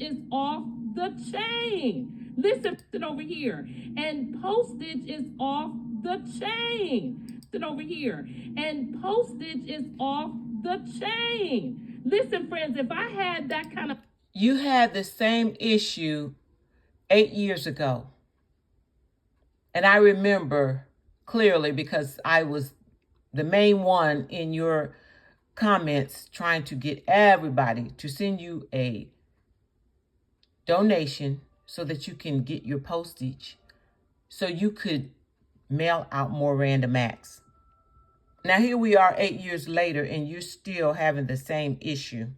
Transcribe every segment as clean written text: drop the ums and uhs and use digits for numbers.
is off the chain. Listen over here. And postage is off the chain. Listen over here. And postage is off the chain. Listen, friends, if I had that kind of... You had the same issue 8 years ago. And I remember clearly because I was the main one in your comments trying to get everybody to send you a donation so that you can get your postage so you could mail out more random acts. Now here we are 8 years later and you're still having the same issue.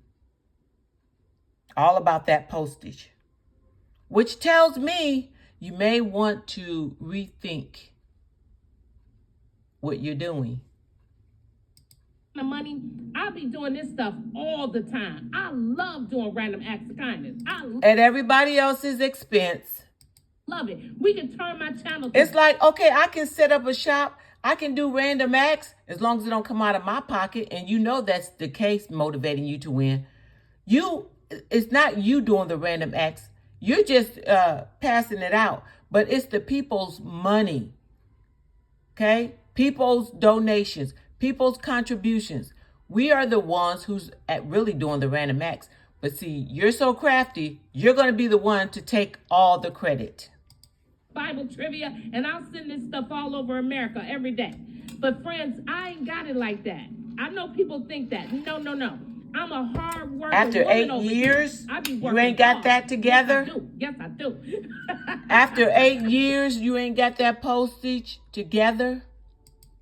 All about that postage, which tells me you may want to rethink what you're doing. The money, I'll be doing this stuff all the time. I love doing random acts of kindness. At everybody else's expense. Love it. We can turn my channel. It's like, okay, I can set up a shop. I can do random acts as long as it don't come out of my pocket. And you know that's the case, motivating you to win. It's not you doing the random acts. You're just passing it out. But it's the people's money. Okay? People's donations. People's contributions. We are the ones who's really doing the random acts. But see, you're so crafty, you're going to be the one to take all the credit. Bible trivia, and I'll send this stuff all over America every day. But friends, I ain't got it like that. I know people think that. No. I'm a hard worker. After 8 years, you ain't got that together? Yes, I do. After 8 years, you ain't got that postage together?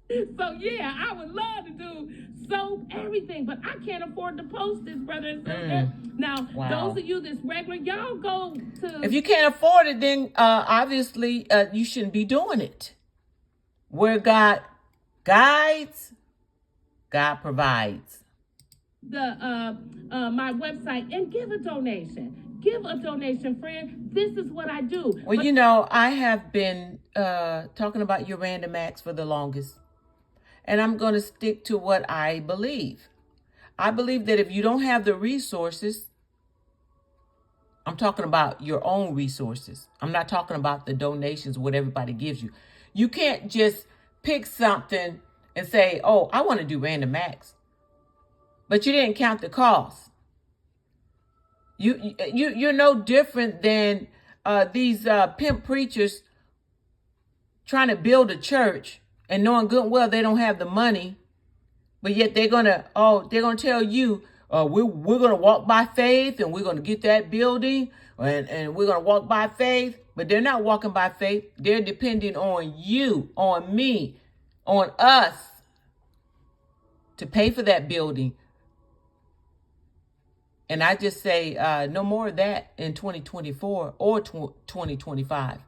So yeah, I would love to do soap, everything, but I can't afford the postage, brother and sister. Now, those of you that's regular, y'all go to... If you can't afford it, then obviously you shouldn't be doing it. Where God guides, God provides. My website and give a donation. Give a donation, friend. This is what I do. Well, you know, I have been talking about your random acts for the longest. And I'm going to stick to what I believe. I believe that if you don't have the resources, I'm talking about your own resources. I'm not talking about the donations, what everybody gives you. You can't just pick something and say, oh, I want to do random acts. But you didn't count the cost. You're no different than these pimp preachers trying to build a church and knowing good and well they don't have the money, but yet they're gonna tell you, we're gonna walk by faith and we're gonna get that building and we're gonna walk by faith, but they're not walking by faith. They're depending on you, on me, on us to pay for that building. And I just say no more of that in 2024 or 2025.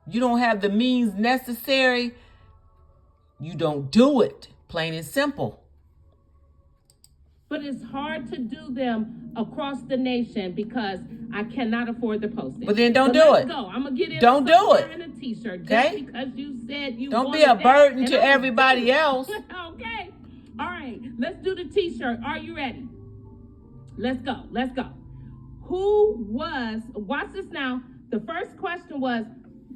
You don't have the means necessary. You don't do it, plain and simple. But it's hard to do them across the nation because I cannot afford the postage. But then don't do it. Go. I'm gonna get in. Don't do it. And a t-shirt just okay? Because you said you. Don't be a burden to everybody else. Okay. All right. Let's do the t-shirt. Are you ready? Let's go. Let's go. Who was? Watch this now. The first question was.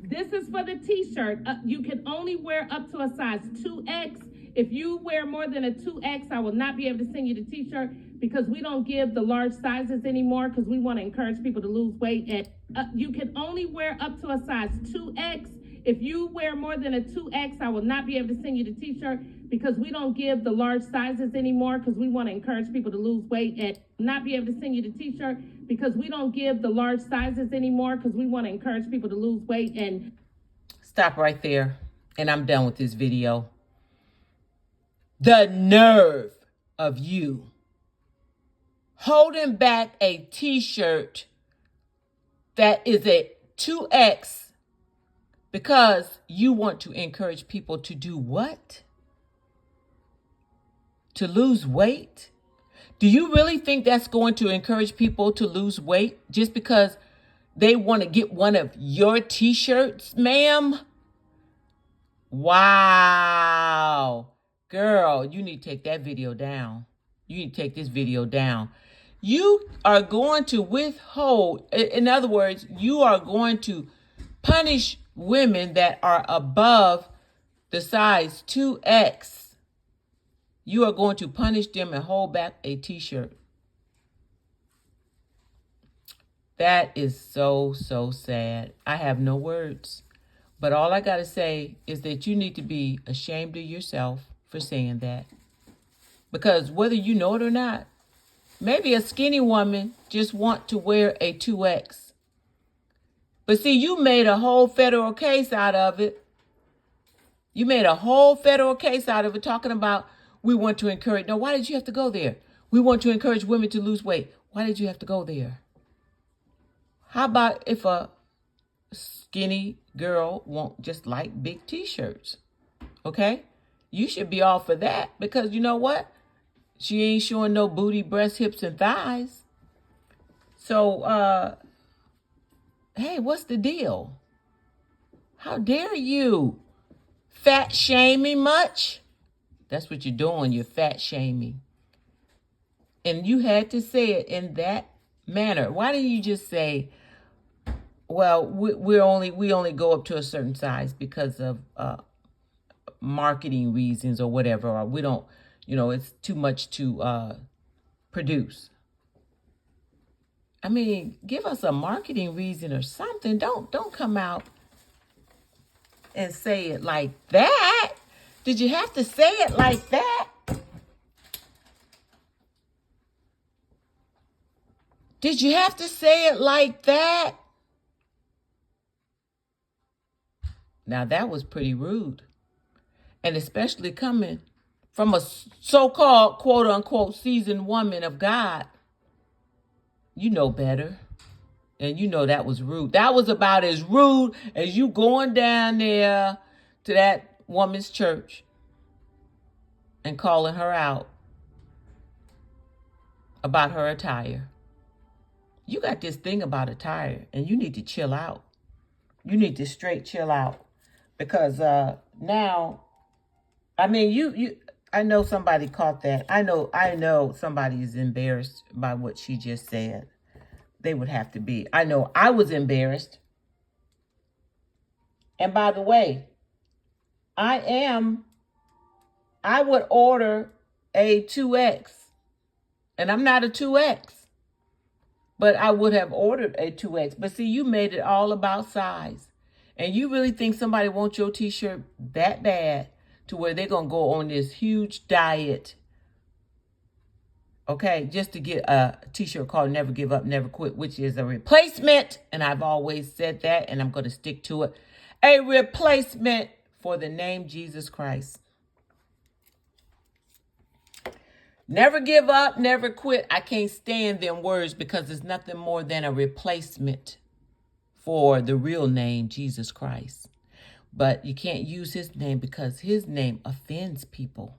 This is for the t-shirt. You can only wear up to a size 2X. If you wear more than a 2X, I will not be able to send you the t-shirt because we don't give the large sizes anymore because we want to encourage people to lose weight. And you can only wear up to a size 2X. If you wear more than a 2X, I will not be able to send you the t-shirt because we don't give the large sizes anymore because we want to encourage people to lose weight and not be able to send you the t-shirt because we don't give the large sizes anymore because we want to encourage people to lose weight. And stop right there. And I'm done with this video. The nerve of you holding back a t-shirt that is a 2X because you want to encourage people to do what? To lose weight? Do you really think that's going to encourage people to lose weight just because they want to get one of your t-shirts, ma'am? Wow. Girl, you need to take that video down. You need to take this video down. You are going to withhold, in other words, you are going to punish women that are above the size 2X. You are going to punish them and hold back a t-shirt. That is so, so sad. I have no words. But all I got to say is that you need to be ashamed of yourself for saying that. Because whether you know it or not, maybe a skinny woman just want to wear a 2X. But see, you made a whole federal case out of it. You made a whole federal case out of it talking about we want to encourage. Now, why did you have to go there? We want to encourage women to lose weight. Why did you have to go there? How about if a skinny girl won't just like big t-shirts? Okay? You should be all for that because you know what? She ain't showing no booty, breasts, hips, and thighs. So, hey, what's the deal? How dare you? Fat shaming much? That's what you're doing. You're fat shaming. And you had to say it in that manner. Why didn't you just say, well, we only go up to a certain size because of marketing reasons or whatever, or we don't, it's too much to produce. I mean, give us a marketing reason or something. Don't come out and say it like that. Did you have to say it like that? Did you have to say it like that? Now that was pretty rude. And especially coming from a so-called quote unquote seasoned woman of God. You know better. And you know that was rude. That was about as rude as you going down there to that woman's church and calling her out about her attire. You got this thing about attire and you need to chill out. You need to straight chill out. Because now, I mean, I know somebody caught that. I know somebody is embarrassed by what she just said. They would have to be. I know I was embarrassed. And by the way, I would order a 2X. And I'm not a 2X. But I would have ordered a 2X. But see, you made it all about size. And you really think somebody wants your t-shirt that bad to where they're going to go on this huge diet, okay, just to get a t-shirt called Never Give Up, Never Quit, which is a replacement, and I've always said that, and I'm going to stick to it, a replacement for the name Jesus Christ. Never give up, never quit. I can't stand them words because it's nothing more than a replacement for the real name, Jesus Christ. But you can't use his name because his name offends people.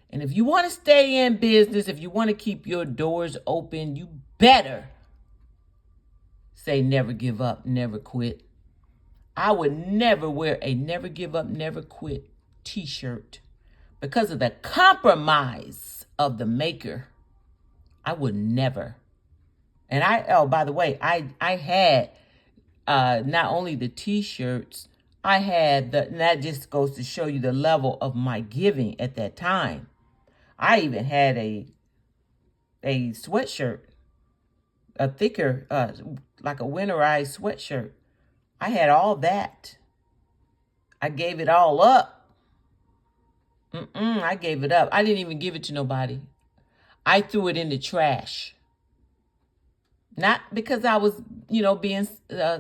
And if you want to stay in business, if you want to keep your doors open, you better say never give up, never quit. I would never wear a never give up, never quit t-shirt because of the compromise of the maker. I would never. And by the way, I had not only the t-shirts, I had and that just goes to show you the level of my giving at that time. I even had a sweatshirt, a thicker, like a winterized sweatshirt. I had all that. I gave it all up. I gave it up. I didn't even give it to nobody. I threw it in the trash. Not because I was, being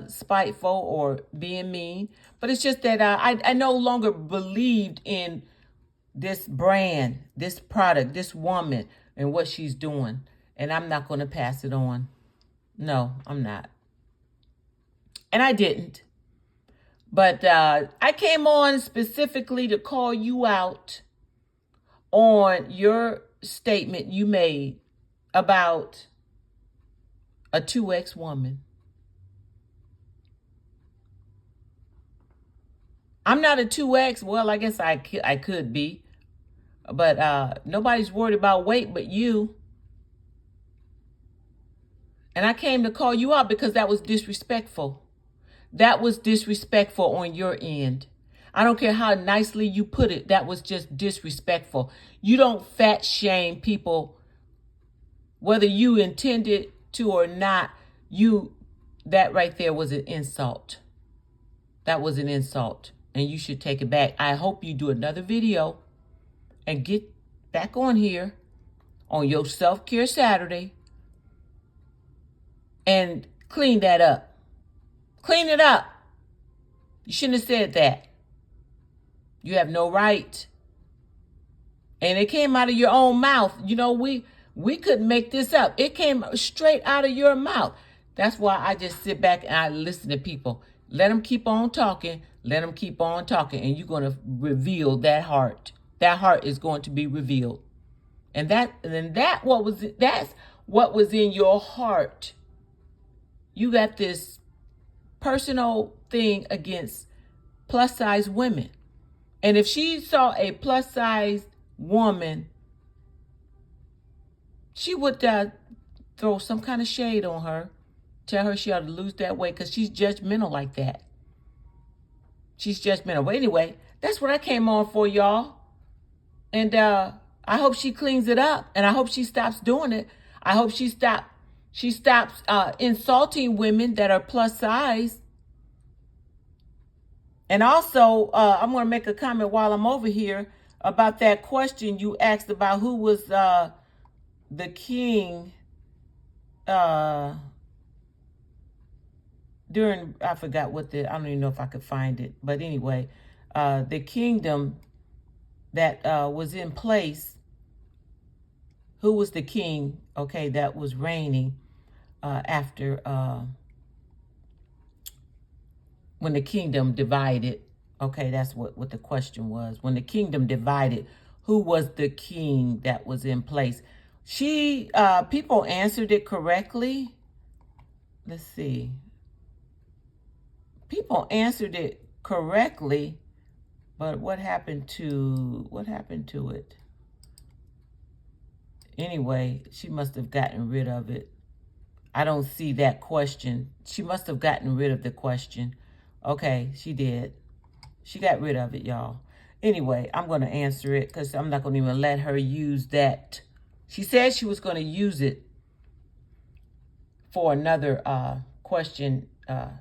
spiteful or being mean, but it's just that I no longer believed in this brand, this product, this woman, and what she's doing. And I'm not going to pass it on. No, I'm not. And I didn't. But I came on specifically to call you out on your statement you made about a 2X woman. I'm not a 2X. Well, I guess I could be. But nobody's worried about weight but you. And I came to call you out because that was disrespectful. That was disrespectful on your end. I don't care how nicely you put it. That was just disrespectful. You don't fat shame people, whether you intended to or not. That right there was an insult. That was an insult, and you should take it back. I hope you do another video and get back on here on your Self-Care Saturday and clean that up. Clean it up. You shouldn't have said that. You have no right. And it came out of your own mouth. You know, we couldn't make this up. It came straight out of your mouth. That's why I just sit back and I listen to people. Let them keep on talking. Let them keep on talking. And you're going to reveal that heart. That heart is going to be revealed. That's what was in your heart. You got this personal thing against plus size women. And if she saw a plus size woman, she would throw some kind of shade on her. Tell her she ought to lose that weight because she's judgmental like that. She's judgmental. But anyway, that's what I came on for, y'all. And I hope she cleans it up. And I hope she stops doing it. I hope she stops insulting women that are plus size. And also, I'm going to make a comment while I'm over here about that question you asked about who was the king during, I forgot I don't even know if I could find it. But anyway, the kingdom that was in place, who was the king, okay, that was reigning after when the kingdom divided. Okay, that's what the question was. When the kingdom divided, who was the king that was in place? People answered it correctly. Let's see. People answered it correctly, but what happened to it? Anyway, she must have gotten rid of it. I don't see that question. She must have gotten rid of the question. Okay, she did. She got rid of it, y'all. Anyway, I'm going to answer it because I'm not going to even let her use that. She said she was going to use it for another question that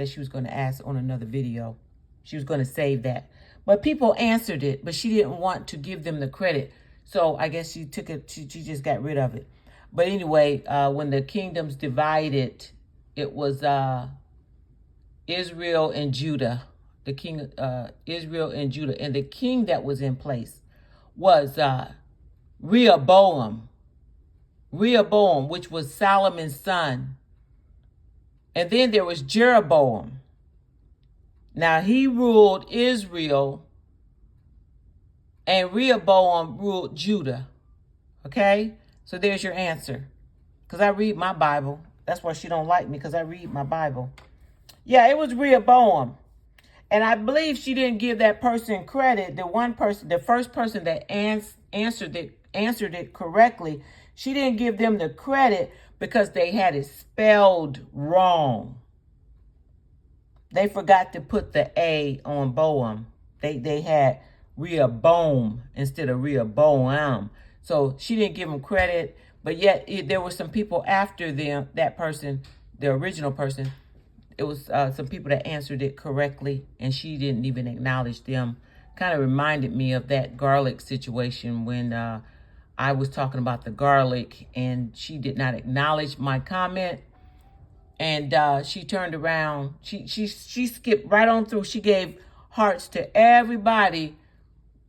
she was going to ask on another video. She was going to save that. But people answered it, but she didn't want to give them the credit. So I guess she took it, she just got rid of it. But anyway, when the kingdoms divided, it was Israel and Judah. The king, Israel and Judah. And the king that was in place was Rehoboam, which was Solomon's son. And then there was Jeroboam. Now he ruled Israel and Rehoboam ruled Judah. Okay? So there's your answer. Because I read my Bible. That's why she don't like me, because I read my Bible. Yeah, it was Rehoboam. And I believe she didn't give that person credit. The first person that answered it correctly, she didn't give them the credit because they had it spelled wrong. They forgot to put the A on Boam. They had Rehoboam instead of Rehoboam. So she didn't give them credit, but yet there were some people after them, that person, the original person. It was some people that answered it correctly, and she didn't even acknowledge them. Kind of reminded me of that garlic situation when I was talking about the garlic, and she did not acknowledge my comment. And she turned around. She skipped right on through. She gave hearts to everybody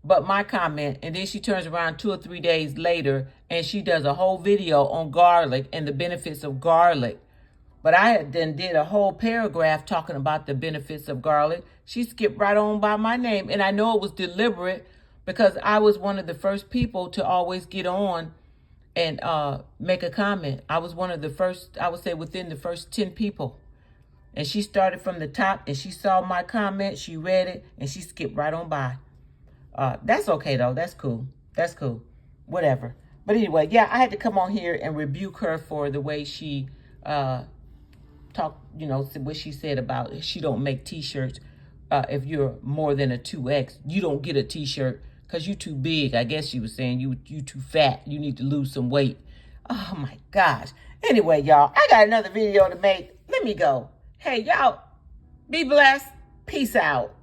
but my comment. And then she turns around 2 or 3 days later, and she does a whole video on garlic and the benefits of garlic. But I had then did a whole paragraph talking about the benefits of garlic. She skipped right on by my name. And I know it was deliberate because I was one of the first people to always get on and make a comment. I was one of the first, I would say within the first 10 people. And she started from the top and she saw my comment. She read it and she skipped right on by. That's okay though. That's cool. That's cool. Whatever. But anyway, yeah, I had to come on here and rebuke her for the way she talked, you know, what she said about she don't make t-shirts. If you're more than a 2X, you don't get a t-shirt because you too big. I guess she was saying you too fat. You need to lose some weight. Oh my gosh. Anyway, y'all, I got another video to make. Let me go. Hey, y'all, be blessed. Peace out.